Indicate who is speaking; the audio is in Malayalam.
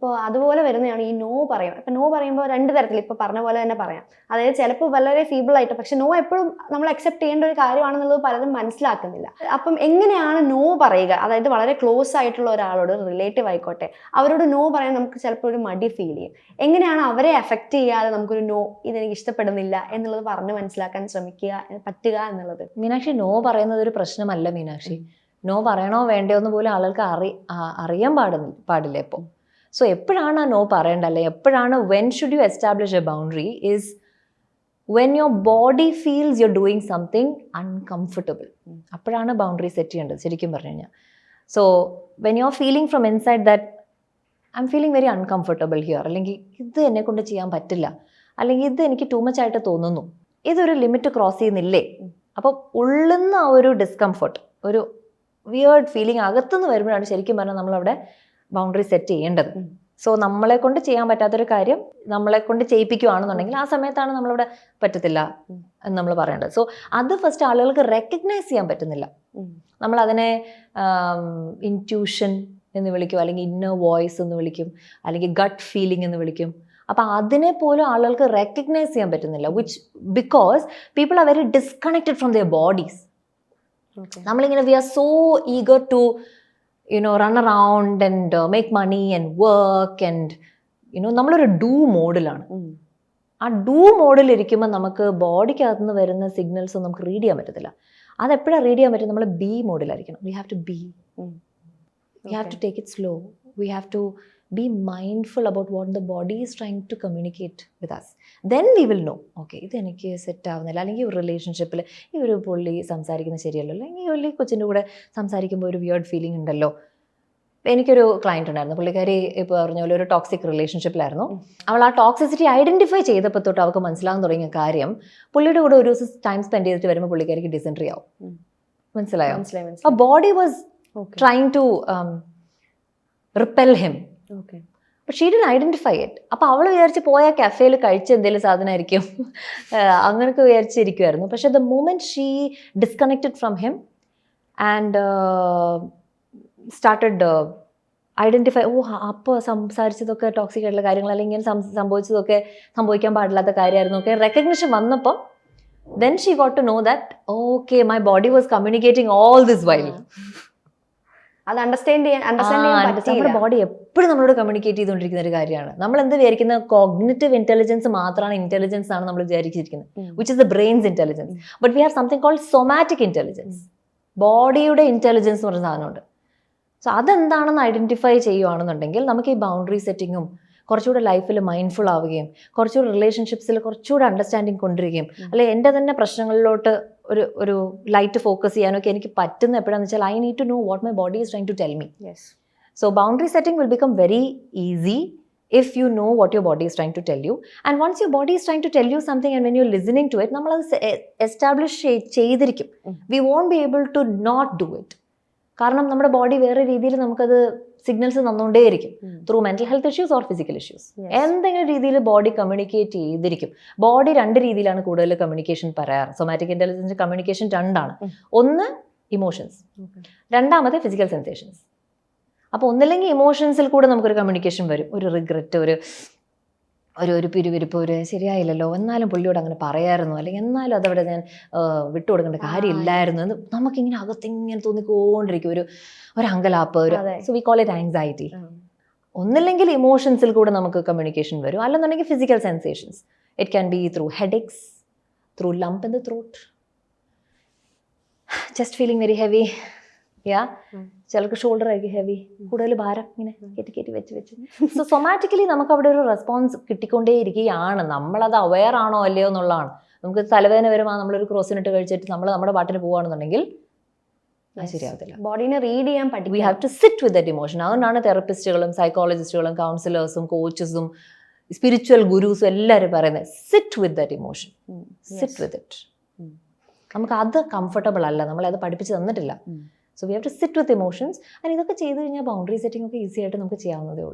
Speaker 1: ഇപ്പോൾ അതുപോലെ വരുന്നതാണ് ഈ നോ പറയും. ഇപ്പം നോ പറയുമ്പോൾ രണ്ട് തരത്തിൽ ഇപ്പോൾ പറഞ്ഞ പോലെ തന്നെ പറയാം. അതായത് ചിലപ്പോൾ വളരെ ഫീബിളായിട്ട്, പക്ഷെ നോ എപ്പോഴും നമ്മൾ അക്സെപ്റ്റ് ചെയ്യേണ്ട ഒരു കാര്യമാണെന്നുള്ളത് പലരും മനസ്സിലാക്കുന്നില്ല. അപ്പം എങ്ങനെയാണ് നോ പറയുക? അതായത് വളരെ ക്ലോസ് ആയിട്ടുള്ള ഒരാളോട്, റിലേറ്റീവ് ആയിക്കോട്ടെ, അവരോട് നോ പറയാൻ നമുക്ക് ചിലപ്പോൾ ഒരു മടി ഫീൽ ചെയ്യും. എങ്ങനെയാണ് അവരെ എഫക്റ്റ് ചെയ്യാതെ നമുക്കൊരു നോ, ഇതെനിക്ക് ഇഷ്ടപ്പെടുന്നില്ല എന്നുള്ളത് പറഞ്ഞ് മനസ്സിലാക്കാൻ പറ്റുക എന്നുള്ളത്?
Speaker 2: മീനാക്ഷി, നോ പറയുന്നത് ഒരു പ്രശ്നമല്ല മീനാക്ഷി. നോ പറയണോ വേണ്ടയോ എന്ന് പോലും ആളുകൾക്ക് അറിയാൻ പാടില്ല ഇപ്പോൾ. സോ എപ്പോഴാണ് ആ നോ പറയേണ്ടല്ലേ, എപ്പോഴാണ്, when should you establish A boundary is when your body feels you are doing something uncomfortable. അപ്പോഴാണ് ബൗണ്ടറി സെറ്റ് ചെയ്യേണ്ടത് ശരിക്കും പറഞ്ഞു കഴിഞ്ഞാൽ. So when you are feeling from inside that I M feeling very uncomfortable here, അല്ലെങ്കിൽ ഇത് എന്നെ കൊണ്ട് ചെയ്യാൻ പറ്റില്ല, അല്ലെങ്കിൽ ഇത് എനിക്ക് ടൂ മച്ച് ആയിട്ട് തോന്നുന്നു, ഇതൊരു ലിമിറ്റ് ക്രോസ് ചെയ്യുന്നില്ലേ, അപ്പോൾ ഉള്ളുന്ന ഒരു ഡിസ്കംഫർട്ട്, ഒരു വിയേർഡ് ഫീലിംഗ് അകത്തുനിന്ന് വരുമ്പോഴാണ് ശരിക്കും പറഞ്ഞാൽ നമ്മളവിടെ ബൗണ്ടറി സെറ്റ് ചെയ്യേണ്ടത്. സോ നമ്മളെ കൊണ്ട് ചെയ്യാൻ പറ്റാത്തൊരു കാര്യം നമ്മളെ കൊണ്ട് ചെയ്യിപ്പിക്കുകയാണെന്നുണ്ടെങ്കിൽ ആ സമയത്താണ് നമ്മളിവിടെ പറ്റത്തില്ല എന്ന് നമ്മൾ പറയേണ്ടത്. സോ അത് ഫസ്റ്റ് ആളുകൾക്ക് റെക്കഗ്നൈസ് ചെയ്യാൻ പറ്റുന്നില്ല. നമ്മളതിനെ ഇൻറ്റ്യൂഷൻ എന്ന് വിളിക്കും, അല്ലെങ്കിൽ ഇന്നർ വോയിസ് എന്ന് വിളിക്കും, അല്ലെങ്കിൽ ഗട്ട് ഫീലിംഗ് എന്ന് വിളിക്കും. അപ്പം അതിനെ പോലും ആളുകൾക്ക് റെക്കഗ്നൈസ് ചെയ്യാൻ പറ്റുന്നില്ല, which because people are very disconnected from their bodies. നമ്മളിങ്ങനെ we are so eager to run around and make money and work and നമ്മളൊരു ഡൂ മോഡിലാണ്. ആ ഡൂ മോഡിലിരിക്കുമ്പോൾ നമുക്ക് ബോഡിക്കകത്തുനിന്ന് വരുന്ന സിഗ്നൽസ് നമുക്ക് റീഡ് ചെയ്യാൻ പറ്റത്തില്ല. അതെപ്പോഴാണ് റീഡ് ചെയ്യാൻ പറ്റും? നമ്മൾ ബി മോഡിലായിരിക്കണം. We have to be, we have to take it slow, we have to be mindful about what the body is trying to communicate with us. Then we will know, okay, ഇത് എനിക്ക് സെറ്റ് ആവുന്നില്ല, അല്ലെങ്കിൽ ഒരു റിലേഷൻഷിപ്പിൽ ഈ ഒരു പുള്ളി സംസാരിക്കുന്നത് ശരിയല്ലോ, അല്ലെങ്കിൽ ഈ പുള്ളി കൊച്ചിൻ്റെ കൂടെ സംസാരിക്കുമ്പോൾ ഒരു വിയേർഡ് ഫീലിംഗ് ഉണ്ടല്ലോ. എനിക്കൊരു ക്ലയൻറ്റ് ഉണ്ടായിരുന്നു, പുള്ളിക്കാരി ഇപ്പോൾ പറഞ്ഞ പോലെ ഒരു ടോക്സിക് റിലേഷൻഷിപ്പിലായിരുന്നു. അവൾ ആ ടോക്സിസിറ്റി ഐഡൻറ്റിഫൈ ചെയ്തപ്പോൾ തൊട്ട് അവൾക്ക് മനസ്സിലാകാൻ തുടങ്ങിയ കാര്യം, പുള്ളിയുടെ കൂടെ ഒരു ദിവസം ടൈം സ്പെൻഡ് ചെയ്തിട്ട് വരുമ്പോൾ പുള്ളിക്കാരിക്ക് ഡിസെൻട്രി ആവും. മനസ്സിലായോ? ആ body was trying to repel him. But she didn't identify it. അപ്പോൾ അവൾ വിചാരിച്ച് പോയ കഫേയിൽ കഴിച്ച എന്തെങ്കിലും സാധനമായിരിക്കും, അങ്ങനെയൊക്കെ വിചാരിച്ചിരിക്കുമായിരുന്നു. പക്ഷെ the moment she disconnected from him and started identify, അപ്പോൾ സംസാരിച്ചതൊക്കെ ടോക്സിക് ആയിട്ടുള്ള കാര്യങ്ങൾ, അല്ലെങ്കിൽ ഇങ്ങനെ സംഭവിച്ചതൊക്കെ സംഭവിക്കാൻ പാടില്ലാത്ത കാര്യമായിരുന്നു, ഒക്കെ റെക്കഗ്നിഷൻ വന്നപ്പോൾ then she got to know that okay, my body was communicating all this while.
Speaker 1: അത് അണ്ടർസ്റ്റാൻഡ് ചെയ്യാൻ
Speaker 2: നമ്മുടെ ബോഡി എപ്പോഴും നമ്മളോട് കമ്മ്യൂണിക്കേറ്റ് ചെയ്തുകൊണ്ടിരിക്കുന്ന ഒരു കാര്യമാണ്. നമ്മൾ എന്ത് വിചാരിക്കുന്ന കോഗ്നിറ്റീവ് ഇന്റലിജൻസ് മാത്രമാണ് ഇന്റലിജൻസ് ആണ് നമ്മൾ വിചാരിച്ചിരിക്കുന്നത്, which is the brain's intelligence. But we have something called somatic intelligence. ബോഡിയുടെ ഇന്റലിജൻസ് എന്ന് പറഞ്ഞ സാധനമുണ്ട്. സോ അതെന്താണെന്ന് ഐഡന്റിഫൈ ചെയ്യുകയാണെന്നുണ്ടെങ്കിൽ നമുക്ക് ഈ ബൗണ്ടറി സെറ്റിങ്ങും കുറച്ചുകൂടെ ലൈഫിൽ മൈൻഡ്ഫുൾ ആവുകയും കുറച്ചുകൂടെ റിലേഷൻഷിപ്സിൽ കുറച്ചുകൂടെ അണ്ടർസ്റ്റാൻഡിങ് കൊണ്ടുവരികയും, അല്ലെങ്കിൽ എൻ്റെ തന്നെ പ്രശ്നങ്ങളിലോട്ട് ഒരു ലൈറ്റ് ഫോക്കസ് ചെയ്യാനൊക്കെ എനിക്ക് പറ്റുന്ന എപ്പോഴാണെന്ന് വെച്ചാൽ I need to know what my body is trying to tell me. So boundary setting will become very easy if you know what your body is trying to tell you. And once your body is trying to tell you something and when you're listening to it, നമ്മളത് എസ്റ്റാബ്ലിഷ് ചെയ്തിരിക്കും. We won't be able to not do it. കാരണം നമ്മുടെ ബോഡി വേറെ രീതിയിൽ നമുക്കത് സിഗ്നൽസ് തന്നുകൊണ്ടേയിരിക്കും, through mental health issues or physical issues. എന്തെങ്കിലും രീതിയിൽ ബോഡി കമ്മ്യൂണിക്കേറ്റ് ചെയ്തിരിക്കും. ബോഡി രണ്ട് രീതിയിലാണ് കൂടുതൽ കമ്മ്യൂണിക്കേഷൻ പറയാറ്. സൊമാറ്റിക് ഇന്റലിജൻസ് കമ്മ്യൂണിക്കേഷൻ രണ്ടാണ്. ഒന്ന് ഇമോഷൻസ്, രണ്ടാമത് ഫിസിക്കൽ സെൻസേഷൻസ്. അപ്പോൾ ഒന്നില്ലെങ്കിൽ ഇമോഷൻസിൽ കൂടെ നമുക്കൊരു കമ്മ്യൂണിക്കേഷൻ വരും, ഒരു റിഗ്രറ്റ്, ഒരു പിരിവിരിപ്പ്, ഒരു ശരിയായില്ലല്ലോ, എന്നാലും പുള്ളിയോട് അങ്ങനെ പറയായിരുന്നു, അല്ലെങ്കിൽ എന്നാലും അതവിടെ ഞാൻ വിട്ടുകൊടുക്കേണ്ട കാര്യമില്ലായിരുന്നു എന്ന് നമുക്കിങ്ങനെ അകത്തിങ്ങനെ തോന്നിക്കൊണ്ടിരിക്കും, ഒരു അങ്കലാപ്പ്, so we call it anxiety. ഒന്നില്ലെങ്കിൽ ഇമോഷൻസിൽ കൂടെ നമുക്ക് കമ്മ്യൂണിക്കേഷൻ വരും, അല്ലെന്നുണ്ടെങ്കിൽ physical sensations. It can be through headaches, through lump in the throat, just feeling very heavy. ചിലർക്ക് ഷോൾഡർ ആയിരിക്കും ഹെവി, കൂടുതൽ ഭാരം ഇങ്ങനെ കെട്ടി വെച്ച്. സോ സൊമാറ്റിക്കലി നമുക്ക് അവിടെ ഒരു റെസ്പോൺസ് കിട്ടിക്കൊണ്ടേയിരിക്കുകയാണ്. നമ്മളത് അവെയർ ആണോ അല്ലയോ എന്നുള്ളതാണ്. നമുക്ക് തലവേദന വരുമ്പോൾ നമ്മളൊരു ക്രോസിനിട്ട് കഴിച്ചിട്ട് നമ്മൾ നമ്മുടെ പാട്ടിന് പോവുകയാണെന്നുണ്ടെങ്കിൽ അത് ശരിയാവത്തില്ല.
Speaker 1: ബോഡീനെ റീഡ് ചെയ്യാൻ പഠിക്കും.
Speaker 2: We have to sit with that emotion. അതുകൊണ്ടാണ് തെറപ്പിസ്റ്റുകളും സൈക്കോളജിസ്റ്റുകളും കൗൺസിലേഴ്സും കോച്ചസും സ്പിരിച്വൽ ഗുരുസും എല്ലാവരും പറയുന്നത് sit with that emotion, sit with it. നമുക്ക് അത് കംഫർട്ടബിൾ അല്ല, നമ്മളത് പഠിപ്പിച്ച് തന്നിട്ടില്ല. So we have to sit with emotions, and ഇതൊക്കെ ചെയ്തു കഴിഞ്ഞാൽ ബൗണ്ടറി സെറ്റിംഗ് ഒക്കെ ഈസി ആയിട്ട് നമുക്ക് ചെയ്യാവുന്നതേ ഉള്ളൂ.